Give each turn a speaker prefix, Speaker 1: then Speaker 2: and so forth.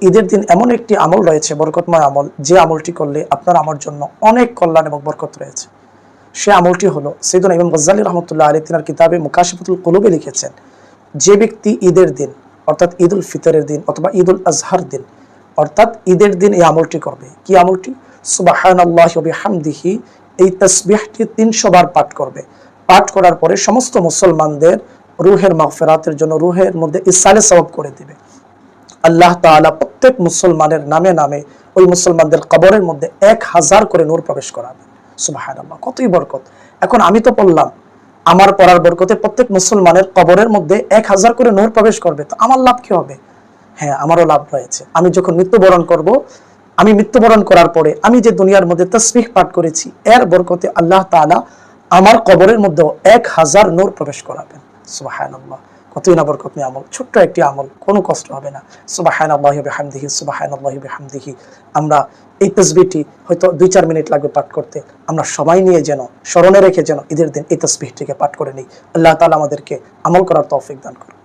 Speaker 1: ঈদের দিন এমন একটি আমল রয়েছে, বরকতময় আমল, যে আমলটি করলে আপনার আমার জন্য অনেক কল্যাণ এবং বরকত রয়েছে। সে আমলটি হলো, সাইয়েদনা ইমাম গজ্জালী রহমতুল্লাহ আলাইহি তিনার কিতাবে মুকাশিফাতুল কুলুবে লিখেছেন, যে ব্যক্তি ঈদের দিন অর্থাৎ ঈদুল ফিতরের দিন অথবা ঈদুল আজহার দিন অর্থাৎ ঈদের দিন এই আমলটি করবে। কি আমলটি? সুবহানাল্লাহি ওয়া বিহামদিহি, এই তাসবিহটি 300 বার পাঠ করবে। পাঠ করার পরে সমস্ত মুসলমানদের রুহের মাগফিরাতের জন্য রুহের মধ্যে ইসালে সওয়াব করে দিবে। আল্লাহ তাআলা প্রত্যেক মুসলমানের নামে নামে ওই মুসলমানদের কবরের মধ্যে 1000 করে নূর প্রবেশ করাবে। সুবহানাল্লাহ, কতই বরকত! এখন আমি তো বললাম আমার পড়ার বরকতে প্রত্যেক মুসলমানের কবরের মধ্যে 1000 করে নূর প্রবেশ করবে, তো আমার লাভ কি হবে? হ্যাঁ, আমারও লাভ রয়েছে। আমি যখন মৃত্যুবরণ করব, আমি মৃত্যুবরণ করার পরে আমি যে দুনিয়ার মধ্যে তাসবিহ পাঠ করেছি, এর বরকতে আল্লাহ তাআলা আমার কবরের মধ্যে 1000 নূর প্রবেশ করাবেন। সুবহানাল্লাহ, কতই না বরকতময় আমল, ছোট্ট একটি আমল, কোনো কষ্ট হবে না। সুবহানাল্লাহি ওয়া বিহামদিহি, সুবহানাল্লাহি ওয়া বিহামদিহি। আমরা এই তাসবিহটি হয়তো 2-4 মিনিট লাগবে পাঠ করতে, আমরা সবাই নিয়ে যেন স্মরণে রেখে যেন ঈদের দিন এই তাসবিহটিকে পাঠ করে নিই। আল্লাহ তাআলা আমাদেরকে আমল করার তৌফিক দান করুন।